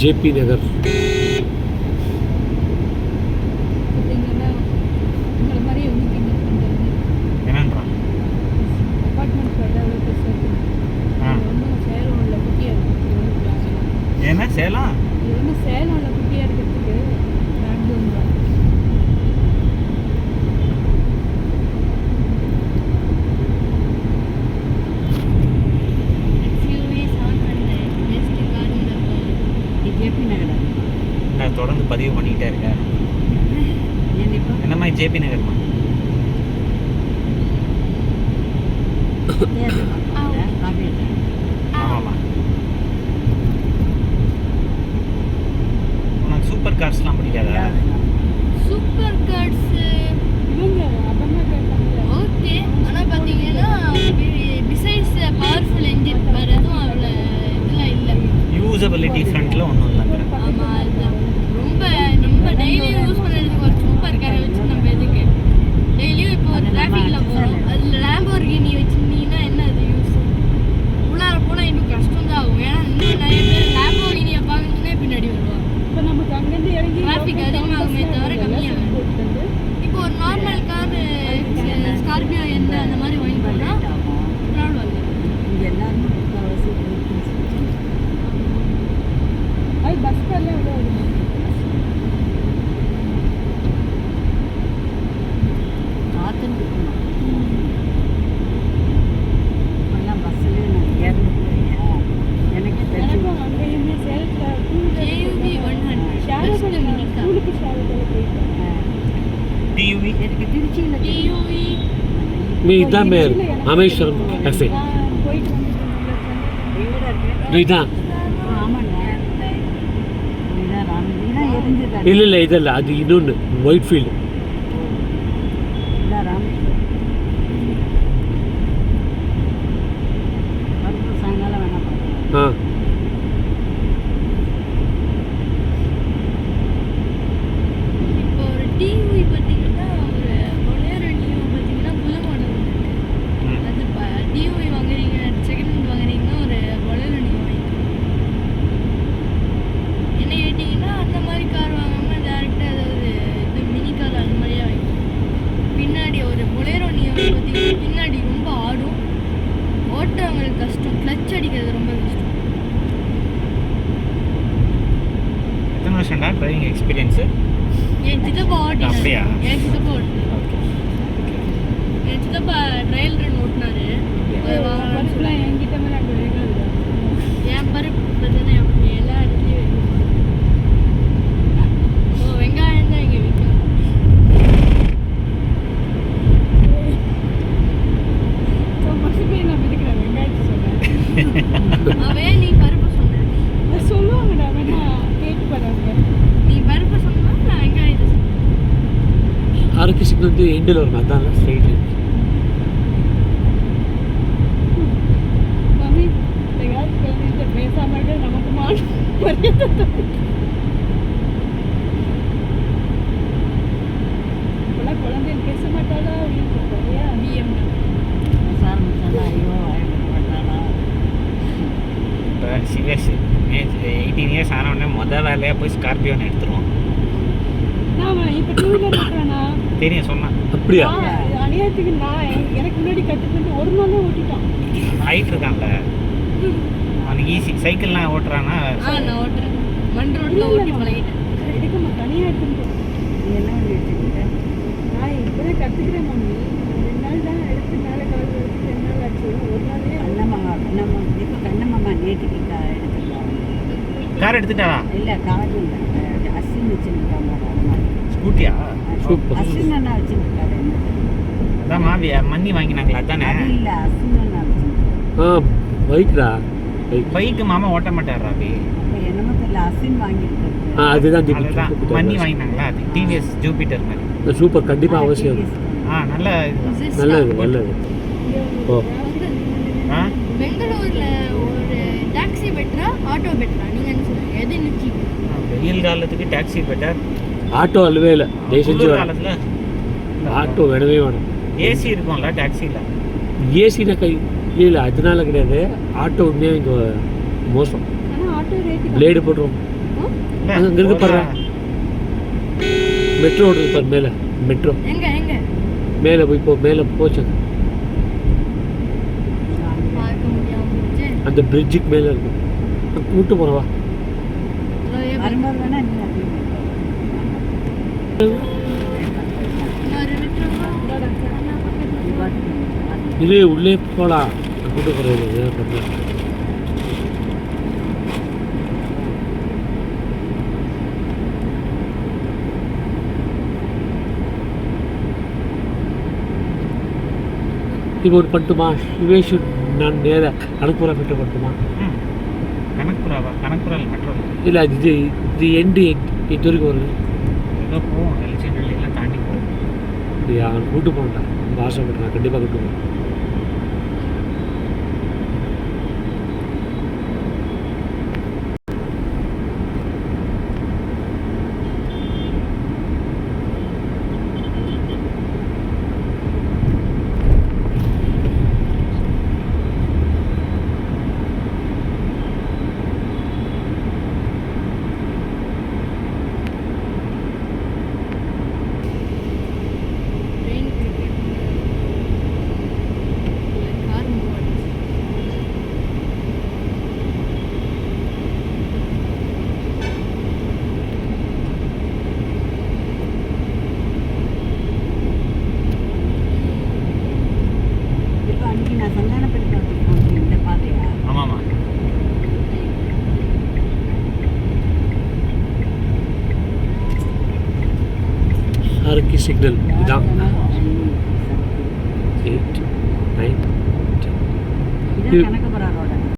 JP நகர். என்ன சேலம் சேலம்ல குட்டியா இருக்கிறதுக்கு நான் தொடர்ந்து பதிவு பண்ணிக்கிட்டே இருக்கேன். என்னம்மா ஜேபி நகர்மா? ஆமாம்மா. உனக்கு சூப்பர் கார்ஸ்லாம் பிடிக்காதா? சூப்பர் கார்ஸ் இவங்க அபர்ணா கேட்டாங்க. ஓகே, ஆனால் பார்த்தீங்கன்னா பிசைட்ஸ் பவர்ஃபுல் என்ஜின் வேறு எதுவும் அவ்வளோ இதெல்லாம் இல்லை. யூசபிலிட்டி ஃப்ரண்ட்டில் ஒன்றும் இல்லைங்கிற. ஆமாம், அதுதான் ரொம்ப நம்ம டெய்லியும் யூஸ் பண்ணுறதுக்கு ஒரு சூப்பர் காரை வச்சு நம்ம எதுக்கு டெய்லியும் இப்போ ஒரு டிராஃபிக்கில் போகிறோம், அதில் லேம்போர்கினி வச்சுருந்தீங்கன்னா என்ன அது யூஸ்? உள்ளார போனால் இன்னும் கஷ்டம் தான் ஆகும். ஏன்னா இன்னும் நிறைய பேர் லேம்போர்கினியை பார்க்கணுன்னே பின்னாடி வருவாங்க. இப்போ நமக்கு அங்கேருந்து இறங்கி டிராஃபிக் அதிகமாகுமே தவிர கம்மியாகும். இப்போ ஒரு நார்மல் கார் ஸ்கார்பியோ என்ன அந்த மாதிரி வாங்கி போனால் ப்ராப்ளம் இல்லை. அது பஸ் கார்லாம் எவ்வளோ வருது? எனக்கும் அங்கேயுமே சேலத்தில் KUV 100 ஸ்கூலுக்கு ஷேரோவில் போயிட்டேன். டியூவி KUV मी इधर में रामेश्वरम कैफे போயிட்டு இதான் இல்லை இதல்ல, அது இன்னொன்று ஒயிட் ஃபீல்டு. ஆ இப்போ ஒரு டிவி பார்த்தீங்கன்னா ஒரு பொலேரோ நியூ பார்த்தீங்கன்னா புது மாடல் இருக்கு. அது டிவி வாங்குறீங்க, செகண்ட் ஹேண்ட் வாங்குறீங்கன்னா ஒரு பொலேரோ நியூ வாங்கிக்கலாம். என்ன கேட்டிங்கன்னா அந்த மாதிரி கார் வாங்காமல் டேரெக்டாக ஏதாவது இது மினி கார் அந்த மாதிரியே வாங்கிக்கலாம். பின்னாடி ஒரு பொலேரோ நியூ பார்த்தீங்கன்னா பின்னாடி ரொம்ப ஆடும், ஓட்டுறவங்களுக்கு கஷ்டம், கிளச் அடிக்கிறது ரொம்ப கஷ்டம். எத்தனை வருஷம்டா டிரைவிங் எக்ஸ்பீரியன்ஸு? என் சித்தப்பா ஓட்டினாரு. அப்படியா? என் சித்தப்பா ஓட்டினாரு. என் சித்தப்பா ட்ரையல் ரன் ஓட்டினாரு. பருப்புலாம் என்கிட்ட மேலே அங்கே வேகாது. என் பருப்பு பார்த்தீங்கன்னா எல்லா இடத்துலையும் ஓ வெங்காயம் தான் இங்கே விற்கும். மறுபடி நான் விதிக்கிறேன் வெங்காயத்தை சொன்னேன். அவன் நீ பருப்பு சொன்ன. சொல்லுவாங்கடா, வேணா கேட்டு பாருங்க. நீ பருப்பு சொன்னா நான் வெங்காயத்தை சொன்னேன். அரைக்கு சிக்னல் வந்து எண்டில் வரும், அதான் ஸ்ட்ரைட். மம்மி எங்கேயாவது குழந்தைகிட்ட பேசாம இருக்க நமக்கு மரியாதை தரும். இப்போலாம் குழந்தைங்க பேச மாட்டாளா அப்படின்னு சொல்றியா? இப்போ சிஎஸ் 18 இயர்ஸ் ஆன உடனே மொதல் வேலையாக போய் ஸ்கார்பியோன்னு எடுத்துருவோம். நான் இப்போ டூ வீலர் ஓட்டுறேன்னா தெரியும் சொன்னான். அப்படியா? அநியாயத்துக்கு நான் எனக்கு முன்னாடி கற்றுக்கிட்டு ஒரு நாளே ஓட்டிட்டான். ஹைட் இருக்கான்ல அவனுக்கு ஈஸி. சைக்கிள்லாம் ஓட்டுறான்னா நான் ஓட்டுறேன். மண் ரோட்டில் ஓட்டி பழகிட்டேன். எடுக்கமா தனியாக எடுத்துட்டு நான் இப்போதான் கற்றுக்கிறேன் மம்மி. 2 நாள் தான் எடுத்து மேலே கால் எடுத்து 2 நாள் ஆச்சு. ஒரு நாளே கார் எடுத்துட்டாரா? இல்லை கார் இல்லை, அஸ்வின் வச்சுருக்காங்க. ஸ்கூட்டியா? சூப்பர். அஸ்வின் அண்ணா வச்சுருக்காரு. அதான் மாவியா மண்ணி வாங்கினாங்களா? அதானே. இல்லை, அஸ்வின் அண்ணா வச்சுருக்காரு. ஆ பைக்டா, பைக். பைக்கு மாமா ஓட்ட மாட்டாரா? அப்படி அப்போ என்னமோ தெரியல, அஸ்வின் வாங்கியிருக்காரு. அதுதான் அதுதான் மண்ணி வாங்கினாங்களா? அது டிவிஎஸ் ஜூபிட்டர் மாதிரி. சூப்பர், கண்டிப்பாக அவசியம். நல்ல இதுதான். நல்லது நல்லது. ஓ ஆ பெங்களூர்ல ஒரு டாக்ஸி பெட்டரா ஆட்டோ பெட்டரா? நீங்க என்ன சொல்றீங்க? எது நிச்சி? வெயில் காலத்துக்கு டாக்ஸி பெட்டர். ஆட்டோ அல்லவே இல்லை, தயவு செஞ்சு குளிர் வேணும். காலத்தில் ஆட்டோ வேணவே வேணும். ஏசி இருக்கும்ல டாக்ஸியில்? ஏசினா கை இல்லை, அதனால கிடையாது. ஆட்டோ உண்மையாக இங்கே மோசம். ஆனால் ஆட்டோ ரேட்டு பிளேடு போட்டுரும். இல்ல, அங்க இருக்கு பாரு. போலாம். மெட்ரோ ஓடுது பாரு மேலே, மெட்ரோ எங்க எங்க மேலே போய் மேலே போச்சு. பார்க்க முடியாம போச்சு. அந்த பிரிட்ஜுக்கு மேலே இருக்கு. கூட்டு போகிறவா வரும்போது வேணா நீ அப்படியே இன்னொரு metro இது உள்ளே போகலாம். கூட்டு போகிறது இப்போ ஒரு பண்ணட்டுமா? சிவேஷு நான் நேராக கணக்குப்புறா மெட்ரோ பண்ணட்டுமா? ம். கணக்குப்புறாவா? கணக்குப்புறாவில் மெட்ரோ இல்லை அது இது எண்டு இது வரைக்கும் வருது. ஏதோ போவோம், எல்லாம் தாண்டி போவோம். இது அவன் கூட்டு போகணும்டா. ரொம்ப ஆசைப்படுறேன், கண்டிப்பாக கூட்டு போகணும். train கார் மூவ் இப்போ அன்னைக்கு நான் சந்தானப்பட்டு போனேன் இந்த பாதையா ஆமாம்மா. சாரக்கி சிக்னல் இதான். 8 9 10. இதான் கணக்கு போகிறாரு